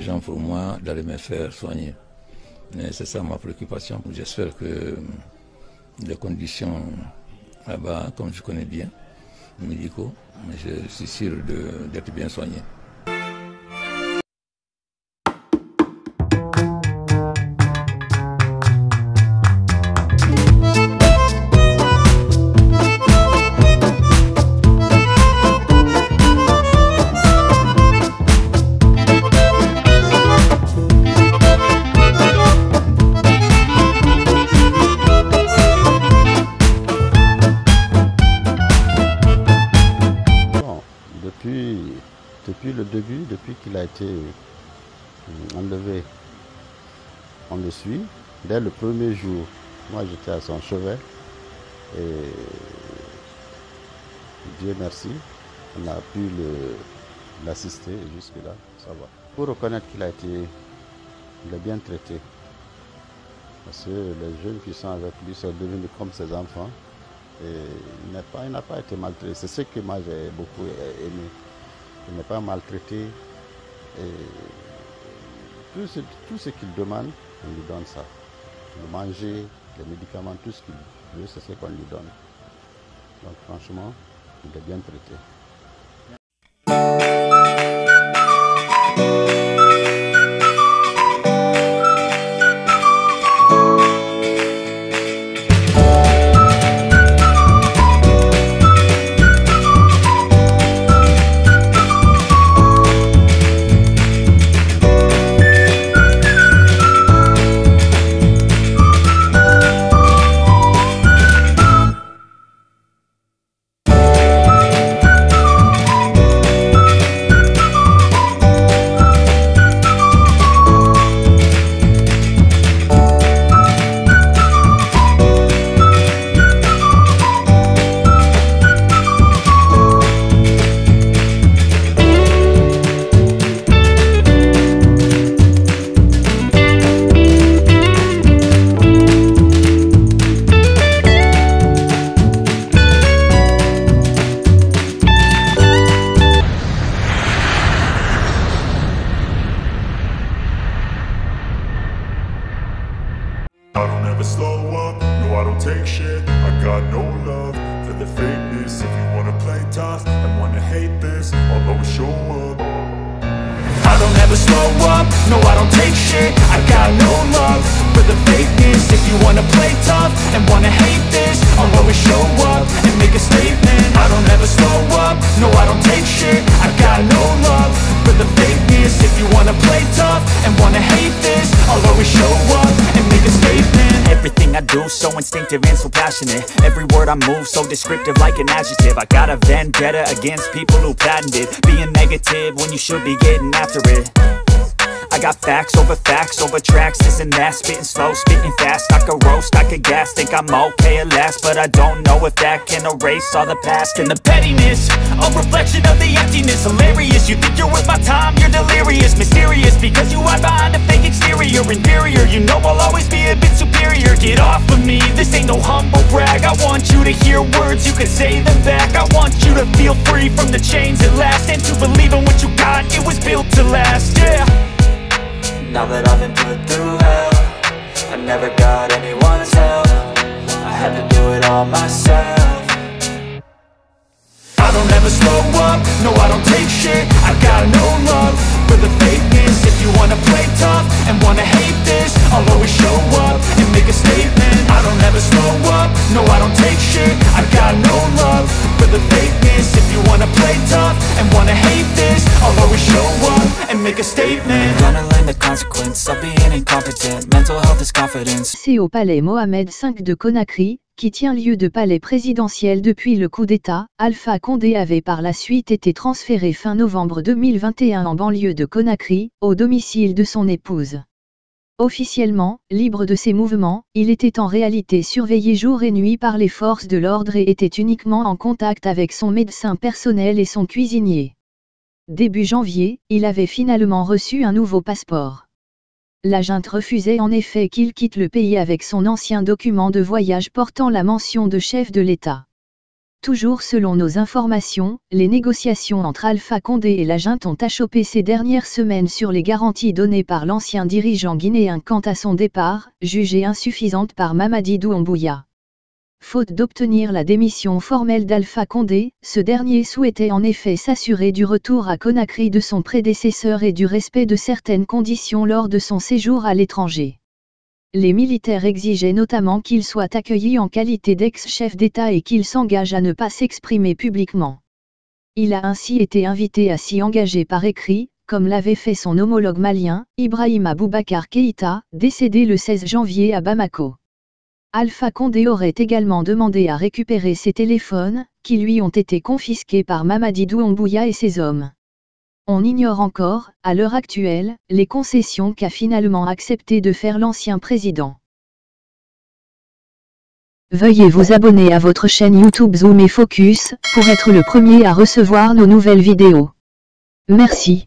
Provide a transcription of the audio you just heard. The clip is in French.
l'argent pour moi d'aller me faire soigner. C'est ça ma préoccupation. J'espère que les conditions là-bas, comme je connais bien, médicaux, je suis sûr d'être bien soigné. Depuis le début, depuis qu'il a été enlevé, on le suit. Dès le premier jour, moi j'étais à son chevet et Dieu merci, on a pu l'assister jusque-là, ça va. Pour reconnaître qu'il a bien traité, parce que les jeunes qui sont avec lui sont devenus comme ses enfants et il n'a pas été maltraité. C'est ce que moi j'ai beaucoup aimé. Il n'est pas maltraité. Et tout ce qu'il demande, on lui donne ça. Le manger, les médicaments, tout ce qu'il veut, c'est ce qu'on lui donne. Donc franchement, il est bien traité. I don't ever slow up, no I don't take shit. I got no love for the fakeness. If you wanna play tough and wanna hate this, I'll always show up. I don't ever slow up, no I don't take shit. I got no love for the fakeness. If you wanna play tough and wanna hate this, I'll always show up and make a statement. I don't ever slow up, no I don't take shit. I got no love for the fakeness. If you wanna play tough and wanna hate this, I'll always show up and make a statement. Everything I do so instinctive and so passionate. Every word I move so descriptive like an adjective. I got a vendetta against people who patented being negative when you should be getting after it. I got facts over tracks, this and that. Spitting slow, spitting fast, I could roast, I could gas. Think I'm okay at last, but I don't know if that can erase all the past. And the pettiness, a reflection of the emptiness. Hilarious, you think you're worth my time, you're delirious. Mysterious, because you hide behind a fake exterior. Inferior, you know I'll always be a bit superior. Get off of me, this ain't no humble brag. I want you to hear words, you can say them back. I want you to feel free from the chains at last, and to believe in what you got, it was built to last, yeah. Now that I've been put through hell, I never got anyone's help. I had to do it all myself. I don't ever slow up, no I don't take shit. I got no love for the fakeness. If you wanna play tough and wanna hate this, I'll always show up and make a statement. I don't ever slow up, no I don't take shit. I got no love for the fakeness. If you wanna play tough and wanna hate this, I'll always show up and make a statement. Gonna learn the consequence of being incompetent. Mental health is confidence. C'est au palais Mohamed V de Conakry, qui tient lieu de palais présidentiel depuis le coup d'État. Alpha Condé avait par la suite été transféré fin novembre 2021 en banlieue de Conakry, au domicile de son épouse. Officiellement, libre de ses mouvements, il était en réalité surveillé jour et nuit par les forces de l'ordre et était uniquement en contact avec son médecin personnel et son cuisinier. Début janvier, il avait finalement reçu un nouveau passeport. La junte refusait en effet qu'il quitte le pays avec son ancien document de voyage portant la mention de chef de l'État. Toujours selon nos informations, les négociations entre Alpha Condé et la junte ont achoppé ces dernières semaines sur les garanties données par l'ancien dirigeant guinéen quant à son départ, jugées insuffisantes par Mamadi Doumbouya. Faute d'obtenir la démission formelle d'Alpha Condé, ce dernier souhaitait en effet s'assurer du retour à Conakry de son prédécesseur et du respect de certaines conditions lors de son séjour à l'étranger. Les militaires exigeaient notamment qu'il soit accueilli en qualité d'ex-chef d'État et qu'il s'engage à ne pas s'exprimer publiquement. Il a ainsi été invité à s'y engager par écrit, comme l'avait fait son homologue malien, Ibrahima Boubacar Keïta, décédé le 16 janvier à Bamako. Alpha Condé aurait également demandé à récupérer ses téléphones, qui lui ont été confisqués par Mamadi Doumbouya et ses hommes. On ignore encore, à l'heure actuelle, les concessions qu'a finalement accepté de faire l'ancien président. Veuillez vous abonner à votre chaîne YouTube Zoom et Focus, pour être le premier à recevoir nos nouvelles vidéos. Merci.